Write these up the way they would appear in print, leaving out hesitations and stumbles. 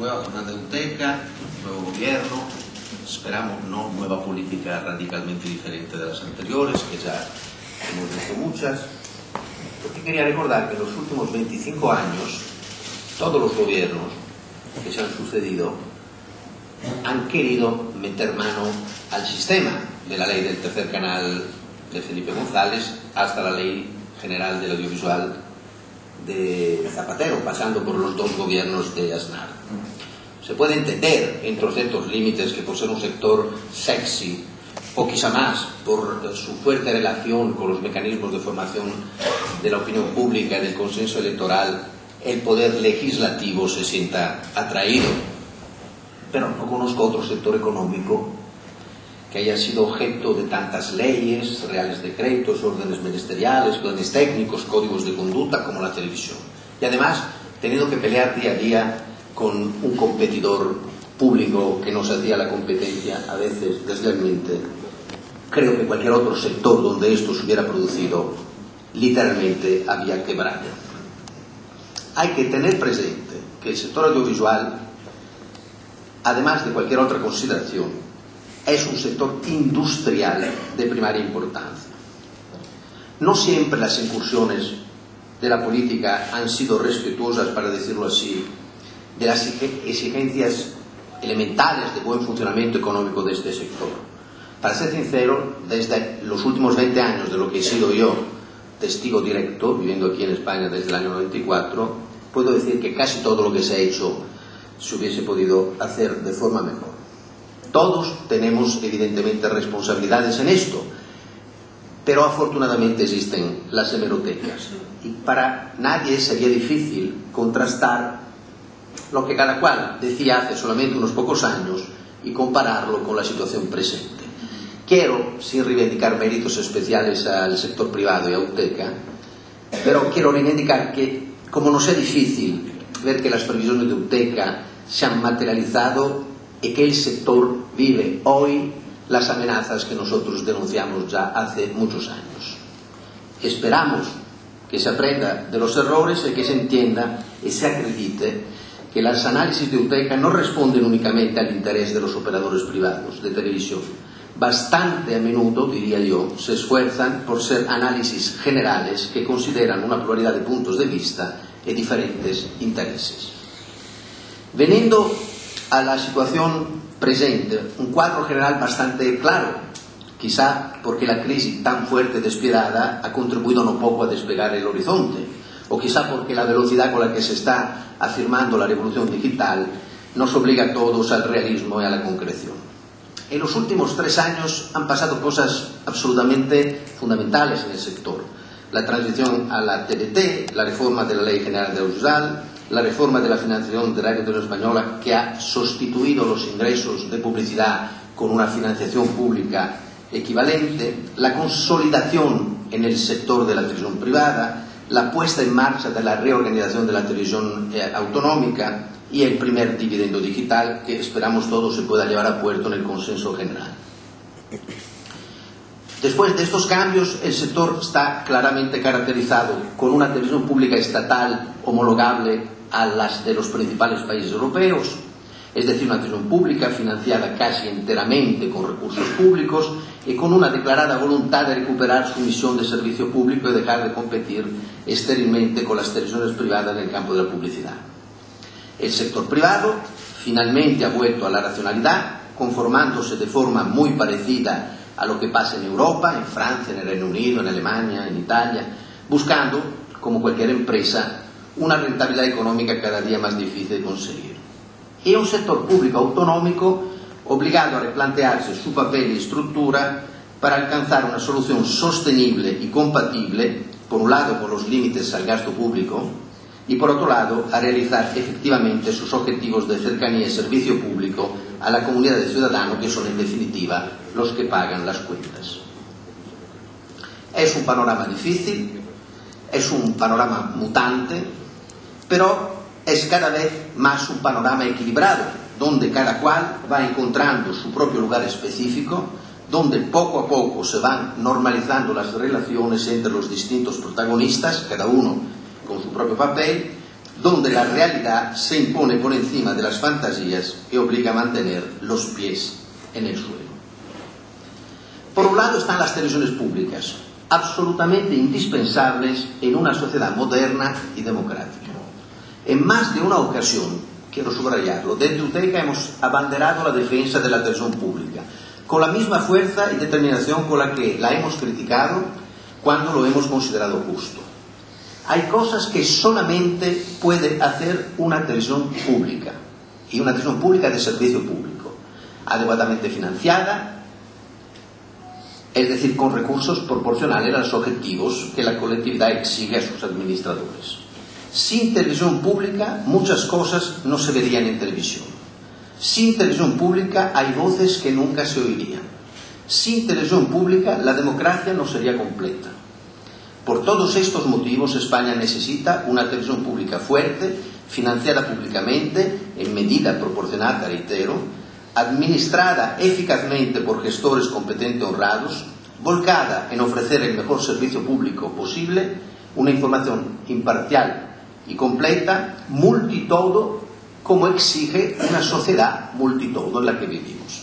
nueva jornada de UTECA, nuevo gobierno, esperamos no nueva política radicalmente diferente de las anteriores, que ya hemos visto muchas. Porque quería recordar que en los últimos 25 años, todos los gobiernos que se han sucedido han querido meter mano al sistema, de la ley del tercer canal de Felipe González hasta la ley general del audiovisual de Zapatero, pasando por los dos gobiernos de Aznar. Se puede entender, entre ciertos límites, que por ser un sector sexy, o quizá más por su fuerte relación con los mecanismos de formación de la opinión pública y del consenso electoral, el poder legislativo se sienta atraído. Pero no conozco otro sector económico que haya sido objeto de tantas leyes, reales decretos, órdenes ministeriales, planes técnicos, códigos de conducta como la televisión. Y además, teniendo que pelear día a día con un competidor público que nos hacía la competencia, a veces deslealmente. Creo que cualquier otro sector donde esto se hubiera producido, literalmente había quebrado. Hay que tener presente que el sector audiovisual, además de cualquier otra consideración, es un sector industrial de primaria importancia. No siempre las incursiones de la política han sido respetuosas, para decirlo así, de las exigencias elementales de buen funcionamiento económico de este sector. Para ser sincero, desde los últimos 20 años de lo que he sido yo testigo directo, viviendo aquí en España desde el año 94, puedo decir que casi todo lo que se ha hecho se hubiese podido hacer de forma mejor. Todos tenemos evidentemente responsabilidades en esto, pero afortunadamente existen las hemerotecas y para nadie sería difícil contrastar lo que cada cual decía hace solamente unos pocos años y compararlo con la situación presente. Quiero, sin reivindicar méritos especiales al sector privado y a UTECA, pero quiero reivindicar que, como nos es difícil ver que las previsiones de UTECA se han materializado y que el sector vive hoy las amenazas que nosotros denunciamos ya hace muchos años. Esperamos que se aprenda de los errores y que se entienda y se acredite que las análisis de UTECA no responden únicamente al interés de los operadores privados de televisión. Bastante a menudo, diría yo, se esfuerzan por ser análisis generales que consideran una pluralidad de puntos de vista y diferentes intereses. Veniendo a la situación presente, un cuadro general bastante claro, quizá porque la crisis tan fuerte y despiadada ha contribuido no poco a despegar el horizonte, o quizá porque la velocidad con la que se está afirmando la revolución digital nos obliga a todos al realismo y a la concreción. En los últimos 3 años han pasado cosas absolutamente fundamentales en el sector. La transición a la TDT, la reforma de la Ley General de Audiovisual, la reforma de la financiación de la Radio Española, que ha sustituido los ingresos de publicidad con una financiación pública equivalente, la consolidación en el sector de la televisión privada, la puesta en marcha de la reorganización de la televisión autonómica y el primer dividendo digital que esperamos todos se pueda llevar a puerto en el consenso general. Después de estos cambios, el sector está claramente caracterizado con una televisión pública estatal homologable a las de los principales países europeos, es decir, una televisión pública financiada casi enteramente con recursos públicos y con una declarada voluntad de recuperar su misión de servicio público y dejar de competir estérilmente con las televisiones privadas en el campo de la publicidad. El sector privado finalmente ha vuelto a la racionalidad, conformándose de forma muy parecida a lo que pasa en Europa, en Francia, en el Reino Unido, en Alemania, en Italia, buscando, como cualquier empresa, una rentabilidad económica cada día más difícil de conseguir. Y un sector público autonómico obligado a replantearse su papel y estructura para alcanzar una solución sostenible y compatible, por un lado con los límites al gasto público y por otro lado a realizar efectivamente sus objetivos de cercanía y servicio público a la comunidad de ciudadanos que son en definitiva los que pagan las cuentas. Es un panorama difícil, es un panorama mutante, pero es cada vez más un panorama equilibrado, donde cada cual va encontrando su propio lugar específico, donde poco a poco se van normalizando las relaciones entre los distintos protagonistas, cada uno con su propio papel, donde la realidad se impone por encima de las fantasías y obliga a mantener los pies en el suelo. Por un lado están las televisiones públicas, absolutamente indispensables en una sociedad moderna y democrática. En más de una ocasión, quiero subrayarlo, desde UTECA hemos abanderado la defensa de la televisión pública, con la misma fuerza y determinación con la que la hemos criticado cuando lo hemos considerado justo. Hay cosas que solamente puede hacer una televisión pública, y una televisión pública de servicio público, adecuadamente financiada, es decir, con recursos proporcionales a los objetivos que la colectividad exige a sus administradores. Sin televisión pública, muchas cosas no se verían en televisión. Sin televisión pública hay voces que nunca se oirían. Sin televisión pública, la democracia no sería completa. Por todos estos motivos, España necesita una televisión pública fuerte, financiada públicamente, en medida proporcionada, reitero, administrada eficazmente por gestores competentes honrados, volcada en ofrecer el mejor servicio público posible, una información imparcial y completa, multitodo, como exige una sociedad multitodo en la que vivimos.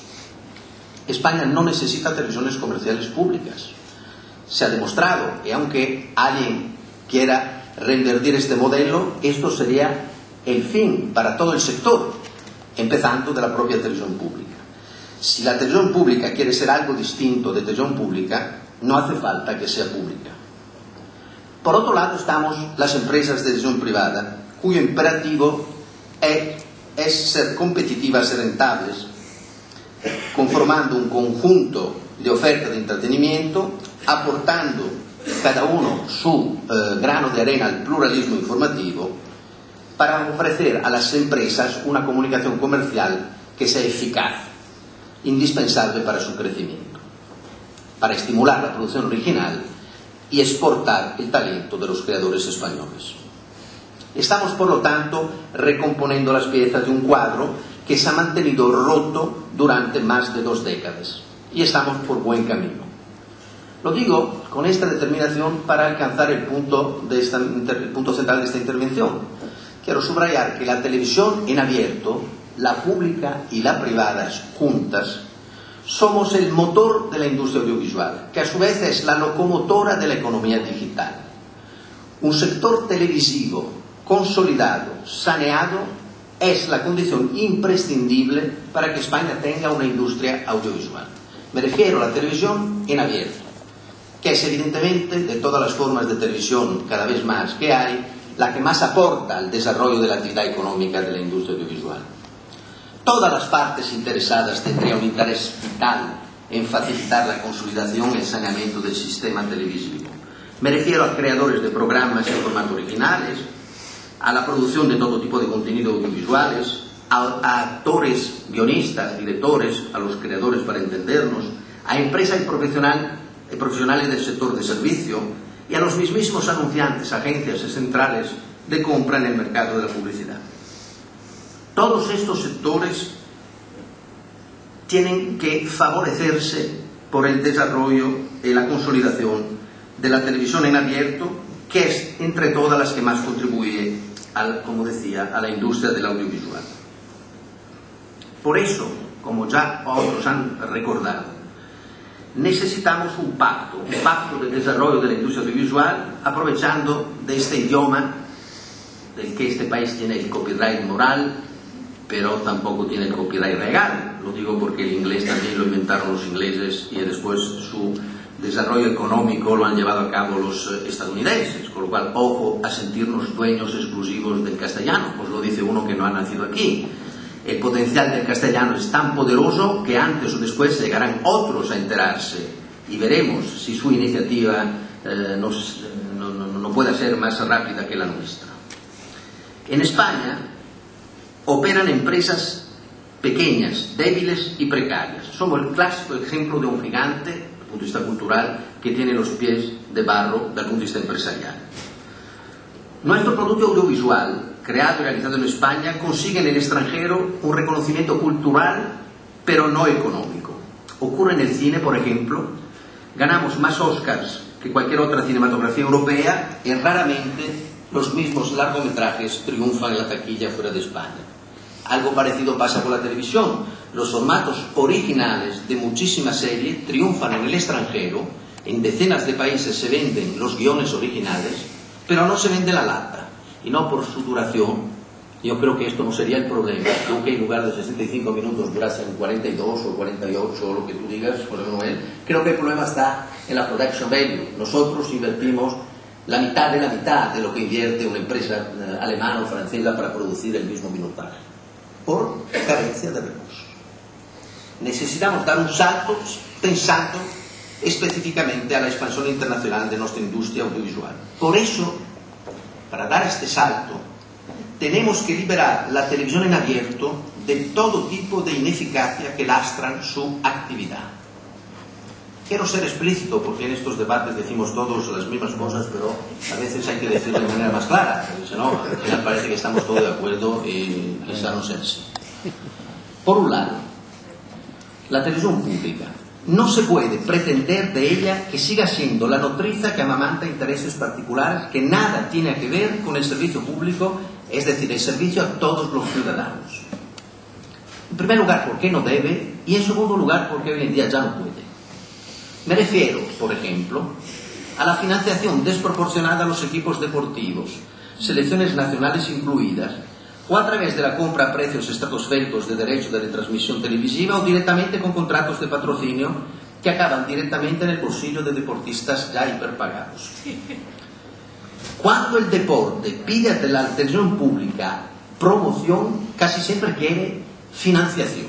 España no necesita televisiones comerciales públicas. Se ha demostrado, y aunque alguien quiera reinvertir este modelo, esto sería el fin para todo el sector, empezando de la propia televisión pública. Si la televisión pública quiere ser algo distinto de televisión pública, no hace falta que sea pública. Por otro lado estamos las empresas de televisión privada, cuyo imperativo es ser competitivas y rentables, conformando un conjunto de oferta de entretenimiento, aportando cada uno su grano de arena al pluralismo informativo, para ofrecer a las empresas una comunicación comercial que sea eficaz, indispensable para su crecimiento, para estimular la producción original y exportar el talento de los creadores españoles. Estamos, por lo tanto, recomponiendo las piezas de un cuadro que se ha mantenido roto durante más de 2 décadas, y estamos por buen camino. Lo digo con esta determinación para alcanzar el punto central de esta intervención. Quiero subrayar que la televisión en abierto, la pública y la privada juntas, somos el motor de la industria audiovisual, que a su vez es la locomotora de la economía digital. Un sector televisivo consolidado, saneado, es la condición imprescindible para que España tenga una industria audiovisual. Me refiero a la televisión en abierto, que es evidentemente, de todas las formas de televisión cada vez más que hay, la que más aporta al desarrollo de la actividad económica de la industria audiovisual. Todas las partes interesadas tendrían un interés vital en facilitar la consolidación y el saneamiento del sistema televisivo. Me refiero a creadores de programas en formato originales, a la producción de todo tipo de contenidos audiovisuales, a actores, guionistas, directores, a los creadores para entendernos, a empresas y profesionales del sector de servicio, y a los mismos anunciantes, agencias y centrales de compra en el mercado de la publicidad. Todos estos sectores tienen que favorecerse por el desarrollo y la consolidación de la televisión en abierto, que es entre todas las que más contribuye, como decía, a la industria del audiovisual. Por eso, como ya otros han recordado, necesitamos un pacto de desarrollo de la industria audiovisual, aprovechando de este idioma del que este país tiene el copyright moral, pero tampoco tiene el copyright legal. Lo digo porque el inglés también lo inventaron los ingleses y después su desarrollo económico lo han llevado a cabo los estadounidenses, con lo cual, ojo a sentirnos dueños exclusivos del castellano, pues lo dice uno que no ha nacido aquí. El potencial del castellano es tan poderoso que antes o después llegarán otros a enterarse y veremos si su iniciativa no puede ser más rápida que la nuestra. En España operan empresas pequeñas, débiles y precarias. Somos el clásico ejemplo de un gigante, desde el punto de vista cultural, que tiene los pies de barro desde el punto de vista empresarial. Nuestro producto audiovisual, creado y realizado en España, consigue en el extranjero un reconocimiento cultural, pero no económico. Ocurre en el cine, por ejemplo, ganamos más Oscars que cualquier otra cinematografía europea y raramente los mismos largometrajes triunfan en la taquilla fuera de España. Algo parecido pasa con la televisión. Los formatos originales de muchísimas series triunfan en el extranjero, en decenas de países se venden los guiones originales, pero no se vende la lata, y no por su duración. Yo creo que esto no sería el problema, aunque en lugar de 65 minutos durasen 42 o 48 o lo que tú digas, José Manuel. Creo que el problema está en la production value. Nosotros invertimos la mitad de lo que invierte una empresa alemana o francesa para producir el mismo minutaje, por carencia de recursos. Necesitamos dar un salto pensando específicamente a la expansión internacional de nuestra industria audiovisual. Por eso, para dar este salto, tenemos que liberar la televisión en abierto de todo tipo de ineficacia que lastran su actividad. Quiero ser explícito, porque en estos debates decimos todos las mismas cosas, pero a veces hay que decirlo de manera más clara, porque si no, al final parece que estamos todos de acuerdo y quizá no sea así. Por un lado, la televisión pública. No se puede pretender de ella que siga siendo la nodriza que amamanta intereses particulares que nada tiene que ver con el servicio público, es decir, el servicio a todos los ciudadanos. En primer lugar, porque no debe, y en segundo lugar, porque hoy en día ya no puede. Me refiero, por ejemplo, a la financiación desproporcionada a los equipos deportivos, selecciones nacionales incluidas, o a través de la compra a precios estratosféricos de derechos de retransmisión televisiva o directamente con contratos de patrocinio que acaban directamente en el bolsillo de deportistas ya hiperpagados. Cuando el deporte pide de la televisión pública promoción, casi siempre quiere financiación.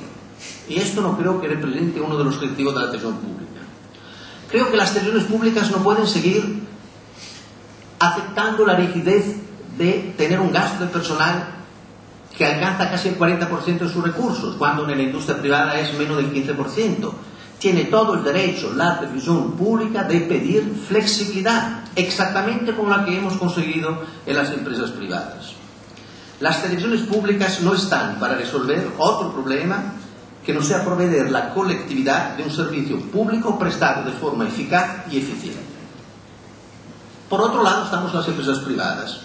Y esto no creo que represente uno de los objetivos de la televisión pública. Creo que las televisiones públicas no pueden seguir aceptando la rigidez de tener un gasto de personal que alcanza casi el 40% de sus recursos, cuando en la industria privada es menos del 15%. Tiene todo el derecho la televisión pública de pedir flexibilidad, exactamente como la que hemos conseguido en las empresas privadas. Las televisiones públicas no están para resolver otro problema que no sea proveer la colectividad de un servicio público prestado de forma eficaz y eficiente. Por otro lado, estamos las empresas privadas,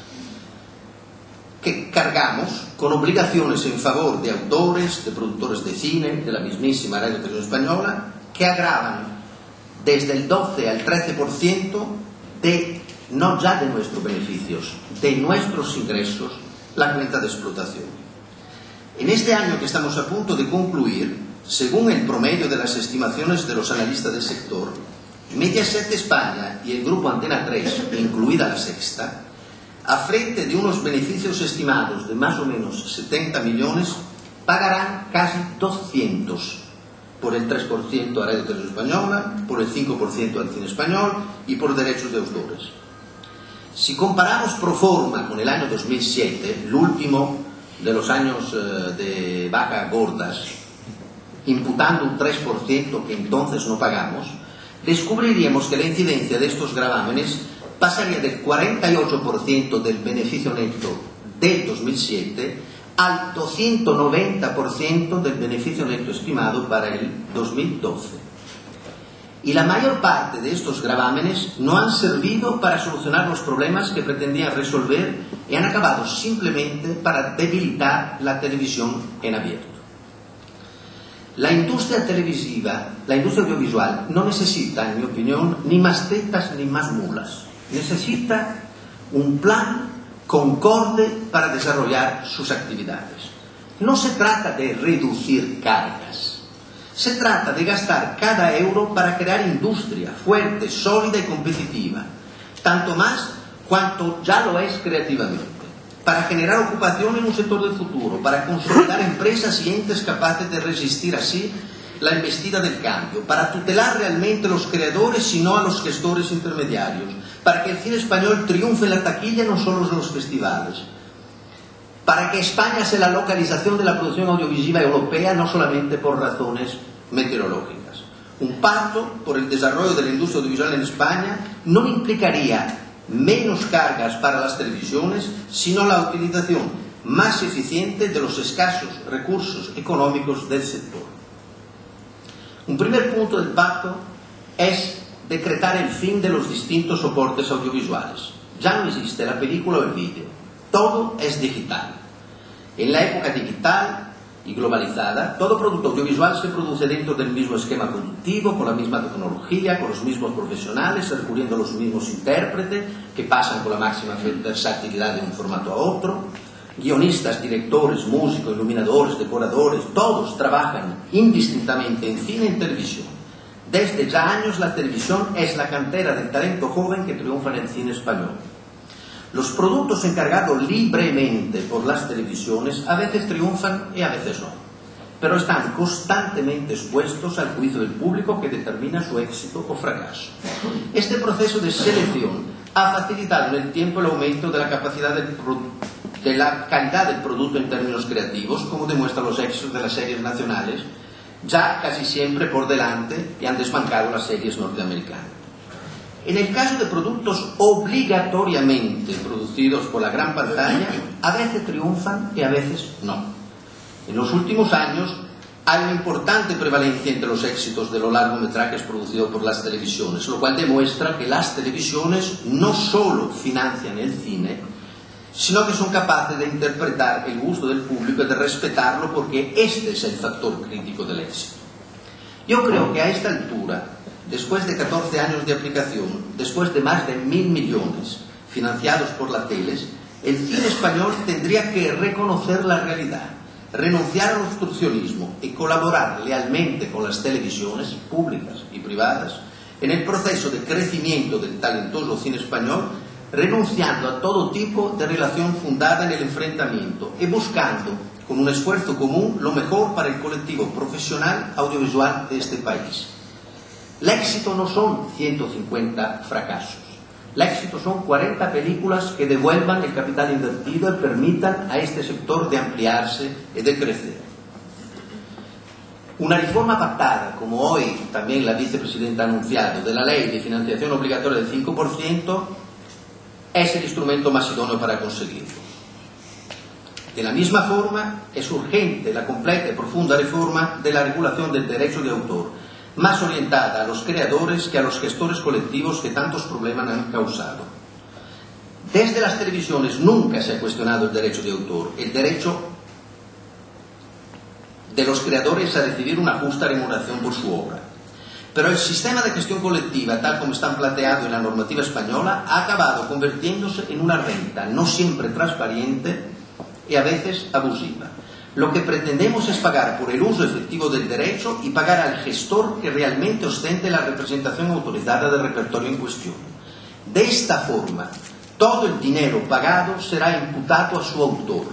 que cargamos con obligaciones en favor de autores, de productores de cine, de la mismísima Radio Televisión Española, que agravan desde el 12 al 13% de, no ya de nuestros beneficios, de nuestros ingresos, la cuenta de explotación. En este año que estamos a punto de concluir, según el promedio de las estimaciones de los analistas del sector, Mediaset España y el grupo Antena 3, incluida La Sexta, a frente de unos beneficios estimados de más o menos 70 millones, pagarán casi 200 por el 3% a Radio Televisión Española, por el 5% al cine español y por derechos de autores. Si comparamos pro forma con el año 2007, el último de los años de vacas gordas, imputando un 3% que entonces no pagamos, descubriríamos que la incidencia de estos gravámenes pasaría del 48% del beneficio neto del 2007 al 290% del beneficio neto estimado para el 2012. Y la mayor parte de estos gravámenes no han servido para solucionar los problemas que pretendían resolver y han acabado simplemente para debilitar la televisión en abierto. La industria televisiva, la industria audiovisual, no necesita, en mi opinión, ni más tetas ni más mulas. Necesita un plan concorde para desarrollar sus actividades. No se trata de reducir cargas, se trata de gastar cada euro para crear industria fuerte, sólida y competitiva, tanto más cuanto ya lo es creativamente, para generar ocupación en un sector del futuro, para consolidar empresas y entes capaces de resistir así la embestida del cambio, para tutelar realmente a los creadores y no a los gestores intermediarios, para que el cine español triunfe en la taquilla, no solo en los festivales, para que España sea la localización de la producción audiovisual europea, no solamente por razones meteorológicas. Un pacto por el desarrollo de la industria audiovisual en España no implicaría menos cargas para las televisiones, sino la utilización más eficiente de los escasos recursos económicos del sector. Un primer punto del pacto es decretar el fin de los distintos soportes audiovisuales. Ya no existe la película o el vídeo, todo es digital. En la época digital y globalizada, todo producto audiovisual se produce dentro del mismo esquema productivo, con la misma tecnología, con los mismos profesionales, recurriendo a los mismos intérpretes, que pasan con la máxima versatilidad de un formato a otro. Guionistas, directores, músicos, iluminadores, decoradores, todos trabajan indistintamente en cine y en televisión. Desde ya años la televisión es la cantera del talento joven que triunfa en el cine español. Los productos encargados libremente por las televisiones a veces triunfan y a veces no, pero están constantemente expuestos al juicio del público que determina su éxito o fracaso. Este proceso de selección ha facilitado en el tiempo el aumento de la capacidad de la calidad del producto en términos creativos, como demuestran los éxitos de las series nacionales, ya casi siempre por delante y han desbancado las series norteamericanas. En el caso de productos obligatoriamente producidos por la gran pantalla, a veces triunfan y a veces no. En los últimos años hay una importante prevalencia entre los éxitos de los largometrajes producidos por las televisiones, lo cual demuestra que las televisiones no solo financian el cine, sino que son capaces de interpretar el gusto del público y de respetarlo, porque este es el factor crítico del éxito. Yo creo que a esta altura, después de 14 años de aplicación, después de más de 1.000 millones financiados por la Teles, el cine español tendría que reconocer la realidad, renunciar al obstruccionismo y colaborar lealmente con las televisiones públicas y privadas en el proceso de crecimiento del talentoso cine español, renunciando a todo tipo de relación fundada en el enfrentamiento y buscando, con un esfuerzo común, lo mejor para el colectivo profesional audiovisual de este país. El éxito no son 150 fracasos. El éxito son 40 películas que devuelvan el capital invertido y permitan a este sector de ampliarse y de crecer. Una reforma pactada, como hoy también la vicepresidenta ha anunciado, de la ley de financiación obligatoria del 5%, es el instrumento más idóneo para conseguirlo. De la misma forma, es urgente la completa y profunda reforma de la regulación del derecho de autor, más orientada a los creadores que a los gestores colectivos que tantos problemas han causado. Desde las televisiones nunca se ha cuestionado el derecho de autor, el derecho de los creadores a recibir una justa remuneración por su obra. Pero el sistema de gestión colectiva, tal como está planteado en la normativa española, ha acabado convirtiéndose en una renta no siempre transparente y a veces abusiva. Lo que pretendemos es pagar por el uso efectivo del derecho y pagar al gestor que realmente ostente la representación autorizada del repertorio en cuestión. De esta forma, todo el dinero pagado será imputado a su autor,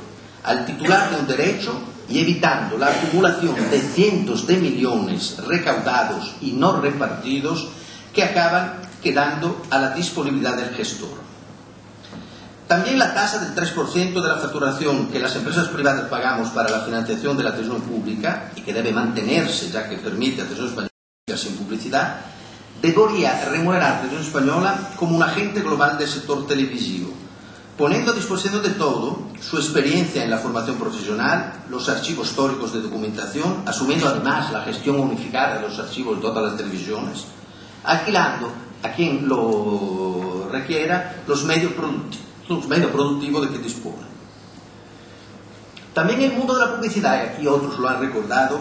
al titular de un derecho, y evitando la acumulación de cientos de millones recaudados y no repartidos que acaban quedando a la disponibilidad del gestor. También la tasa del 3% de la facturación que las empresas privadas pagamos para la financiación de la televisión pública, y que debe mantenerse ya que permite a la televisión española sin publicidad, debería remunerar a la televisión española como un agente global del sector televisivo, poniendo a disposición de todo su experiencia en la formación profesional, los archivos históricos de documentación, asumiendo además la gestión unificada de los archivos de todas las televisiones, alquilando a quien lo requiera los medios productivos de que dispone. También el mundo de la publicidad, y aquí otros lo han recordado,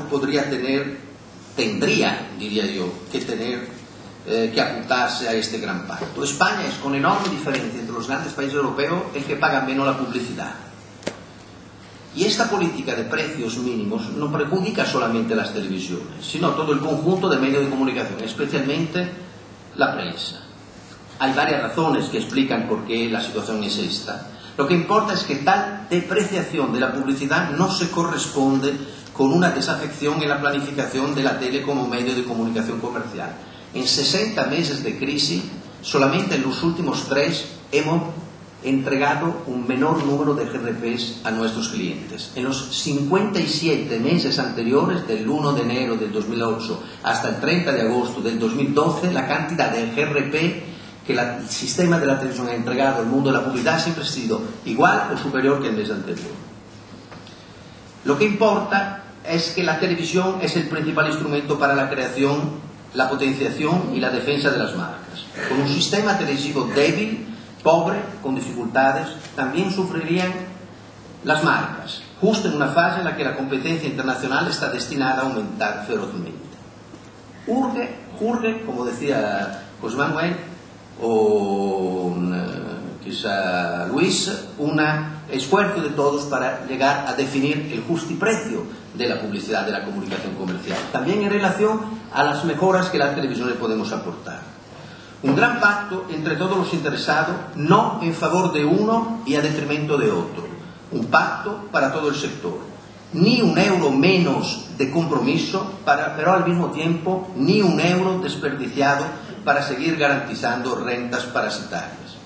tendría, diría yo, que apuntarse a este gran pacto. España es, con enorme diferencia entre los grandes países europeos, el que paga menos la publicidad. Y esta política de precios mínimos no perjudica solamente a las televisiones, sino todo el conjunto de medios de comunicación, especialmente la prensa. Hay varias razones que explican por qué la situación es esta. Lo que importa es que tal depreciación de la publicidad no se corresponde con una desafección en la planificación de la tele como medio de comunicación comercial. En 60 meses de crisis, solamente en los últimos 3 hemos entregado un menor número de GRPs a nuestros clientes. En los 57 meses anteriores, del 1 de enero del 2008 hasta el 30 de agosto del 2012, la cantidad de GRP que el sistema de la televisión ha entregado al mundo de la publicidad siempre ha sido igual o superior que el mes anterior. Lo que importa es que la televisión es el principal instrumento para la creación, la potenciación y la defensa de las marcas. Con un sistema televisivo débil pobre, con dificultades, también sufrirían las marcas, justo en una fase en la que la competencia internacional está destinada a aumentar ferozmente. Urge, como decía José Manuel o quizá Luis, un esfuerzo de todos para llegar a definir el justiprecio de la publicidad, de la comunicación comercial, también en relación a las mejoras que la televisión le podemos aportar. Un gran pacto entre todos los interesados, no en favor de uno y a detrimento de otro. Un pacto para todo el sector. Ni un euro menos de compromiso, pero al mismo tiempo ni un euro desperdiciado para seguir garantizando rentas parasitarias.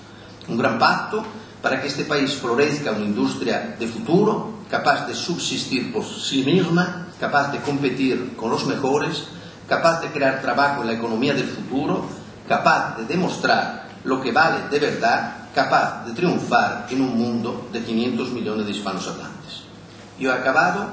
Un gran pacto para que este país florezca una industria de futuro, capaz de subsistir por sí misma, capaz de competir con los mejores, capaz de crear trabajo en la economía del futuro, capaz de demostrar lo que vale de verdad, capaz de triunfar en un mundo de 500 millones de hispanos hablantes. Yo he acabado,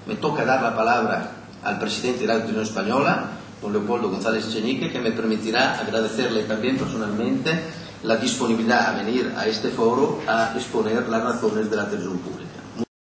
me toca dar la palabra al presidente de la Televisión Española, don Leopoldo González Echenique, que me permitirá agradecerle también personalmente la disponibilidad a venir a este foro a exponer las razones de la televisión pública.